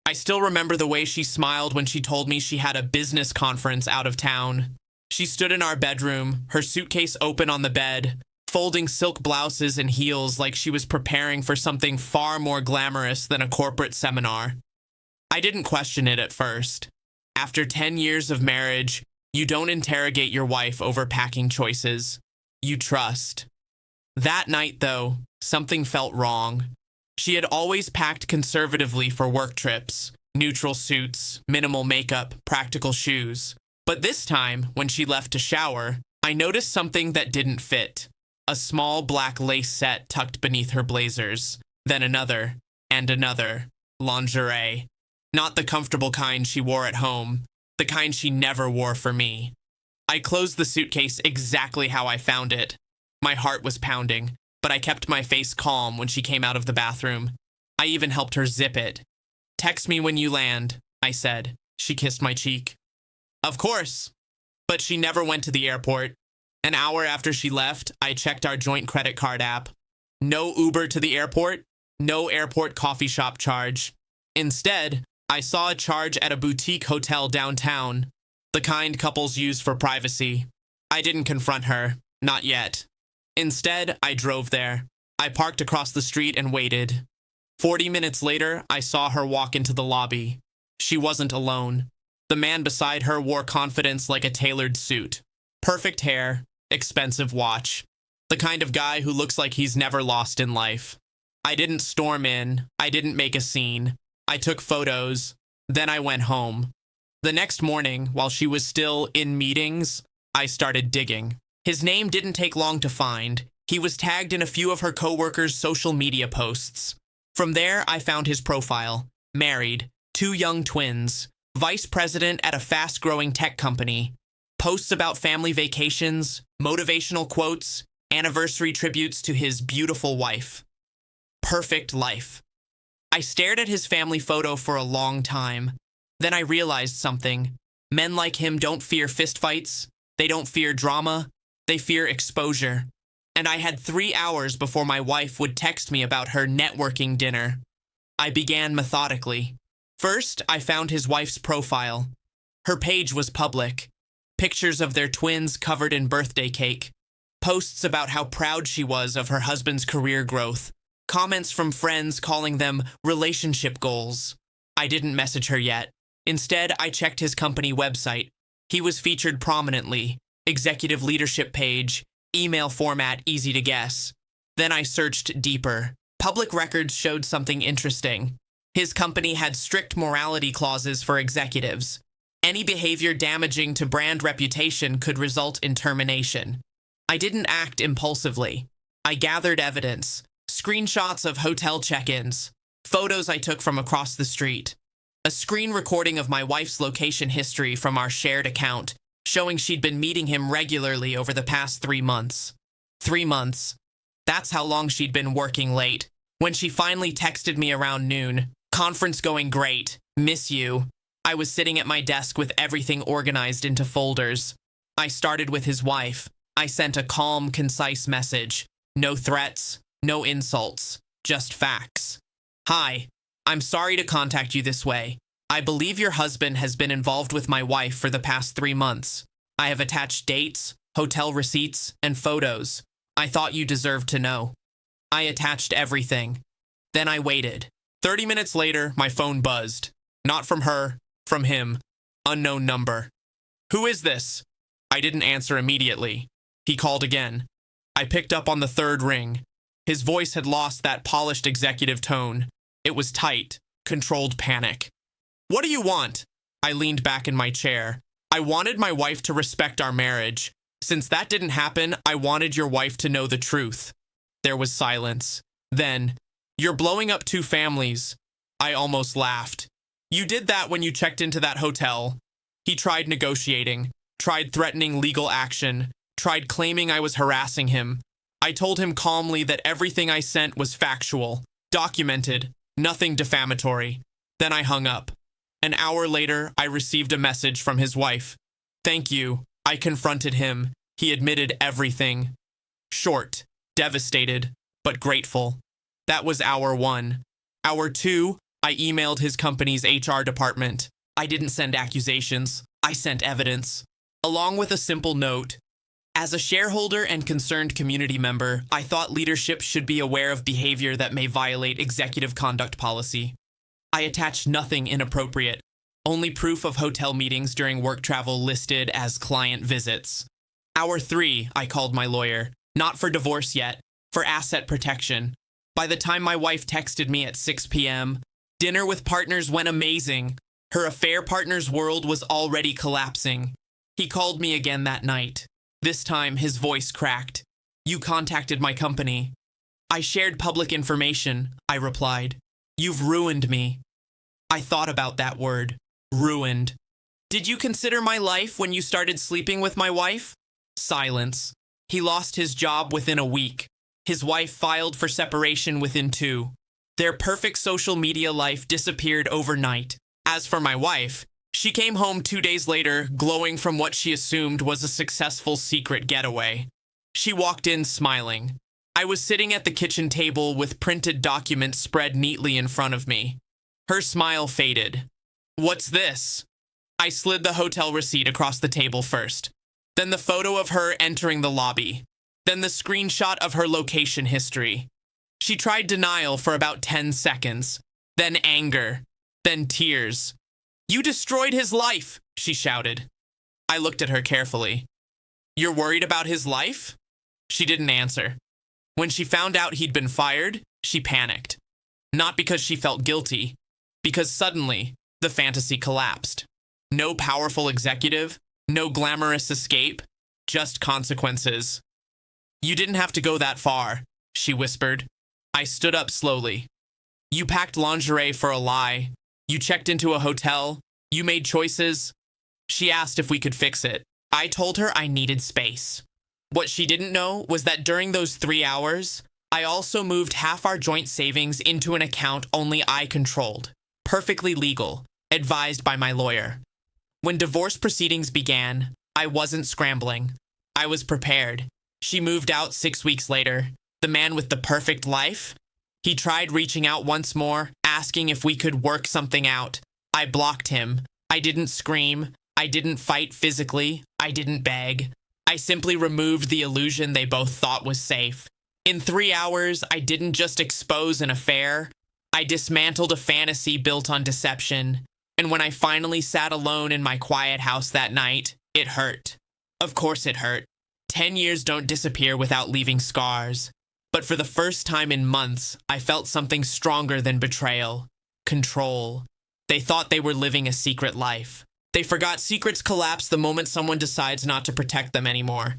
I still remember the way she smiled when she told me she had a business conference out of town. She stood in our bedroom, her suitcase open on the bed, folding silk blouses and heels like she was preparing for something far more glamorous than a corporate seminar. I didn't question it at first. After 10 years of marriage, you don't interrogate your wife over packing choices. You trust. That night, though, something felt wrong. She had always packed conservatively for work trips, neutral suits, minimal makeup, practical shoes. But this time, when she left to shower, I noticed something that didn't fit. A small black lace set tucked beneath her blazers, then another, and another. Lingerie. Not the comfortable kind she wore at home, the kind she never wore for me. I closed the suitcase exactly how I found it. My heart was pounding, but I kept my face calm when she came out of the bathroom. I even helped her zip it. "Text me when you land," I said. She kissed my cheek. Of course. But she never went to the airport. An hour after she left, I checked our joint credit card app. No Uber to the airport, no airport coffee shop charge. Instead, I saw a charge at a boutique hotel downtown, the kind couples use for privacy. I didn't confront her, not yet. Instead, I drove there. I parked across the street and waited. 40 minutes later, I saw her walk into the lobby. She wasn't alone. The man beside her wore confidence like a tailored suit. Perfect hair, expensive watch. The kind of guy who looks like he's never lost in life. I didn't storm in. I didn't make a scene. I took photos. Then I went home. The next morning, while she was still in meetings, I started digging. His name didn't take long to find. He was tagged in a few of her coworkers' social media posts. From there, I found his profile. Married, 2 young twins, vice president at a fast-growing tech company. Posts about family vacations, motivational quotes, anniversary tributes to his beautiful wife. Perfect life. I stared at his family photo for a long time. Then I realized something. Men like him don't fear fistfights. They don't fear drama. They fear exposure. And I had 3 hours before my wife would text me about her networking dinner. I began methodically. First, I found his wife's profile. Her page was public. Pictures of their twins covered in birthday cake. Posts about how proud she was of her husband's career growth. Comments from friends calling them relationship goals. I didn't message her yet. Instead, I checked his company website. He was featured prominently. Executive leadership page, email format easy to guess. Then I searched deeper. Public records showed something interesting. His company had strict morality clauses for executives. Any behavior damaging to brand reputation could result in termination. I didn't act impulsively. I gathered evidence, screenshots of hotel check-ins, photos I took from across the street, a screen recording of my wife's location history from our shared account, showing she'd been meeting him regularly over the past 3 months. 3 months. That's how long she'd been working late. When she finally texted me around noon, "Conference going great. Miss you." I was sitting at my desk with everything organized into folders. I started with his wife. I sent a calm, concise message. No threats, no insults, just facts. "Hi, I'm sorry to contact you this way. I believe your husband has been involved with my wife for the past 3 months. I have attached dates, hotel receipts, and photos. I thought you deserved to know." I attached everything. Then I waited. 30 minutes later, my phone buzzed. Not from her, from him. Unknown number. "Who is this?" I didn't answer immediately. He called again. I picked up on the 3rd ring. His voice had lost that polished executive tone. It was tight, controlled panic. "What do you want?" I leaned back in my chair. I wanted my wife to respect our marriage. Since that didn't happen, I wanted your wife to know the truth. There was silence. Then, "You're blowing up 2 families." I almost laughed. "You did that when you checked into that hotel." He tried negotiating, tried threatening legal action, tried claiming I was harassing him. I told him calmly that everything I sent was factual, documented, nothing defamatory. Then I hung up. An hour later, I received a message from his wife. "Thank you." I confronted him. He admitted everything. Short, devastated, but grateful. That was hour 1. Hour 2, I emailed his company's HR department. I didn't send accusations. I sent evidence, along with a simple note. As a shareholder and concerned community member, I thought leadership should be aware of behavior that may violate executive conduct policy. I attached nothing inappropriate, only proof of hotel meetings during work travel listed as client visits. Hour 3, I called my lawyer, not for divorce yet, for asset protection. By the time my wife texted me at 6 p.m., dinner with partners went amazing. Her affair partner's world was already collapsing. He called me again that night. This time, his voice cracked. You contacted my company. I shared public information, I replied. You've ruined me. I thought about that word, ruined. Did you consider my life when you started sleeping with my wife? Silence. He lost his job within a week. His wife filed for separation within 2. Their perfect social media life disappeared overnight. As for my wife, she came home 2 days later, glowing from what she assumed was a successful secret getaway. She walked in smiling. I was sitting at the kitchen table with printed documents spread neatly in front of me. Her smile faded. What's this? I slid the hotel receipt across the table first, then the photo of her entering the lobby, then the screenshot of her location history. She tried denial for about 10 seconds, then anger, then tears. You destroyed his life, she shouted. I looked at her carefully. You're worried about his life? She didn't answer. When she found out he'd been fired, she panicked. Not because she felt guilty, because suddenly, the fantasy collapsed. No powerful executive, no glamorous escape, just consequences. You didn't have to go that far, she whispered. I stood up slowly. You packed lingerie for a lie. You checked into a hotel. You made choices. She asked if we could fix it. I told her I needed space. What she didn't know was that during those 3 hours, I also moved half our joint savings into an account only I controlled. Perfectly legal, advised by my lawyer. When divorce proceedings began, I wasn't scrambling. I was prepared. She moved out 6 weeks later. The man with the perfect life? He tried reaching out once more, asking if we could work something out. I blocked him. I didn't scream. I didn't fight physically. I didn't beg. I simply removed the illusion they both thought was safe. In 3 hours, I didn't just expose an affair. I dismantled a fantasy built on deception. And when I finally sat alone in my quiet house that night, it hurt. Of course it hurt. 10 years don't disappear without leaving scars. But for the first time in months, I felt something stronger than betrayal. Control. They thought they were living a secret life. They forgot secrets collapse the moment someone decides not to protect them anymore.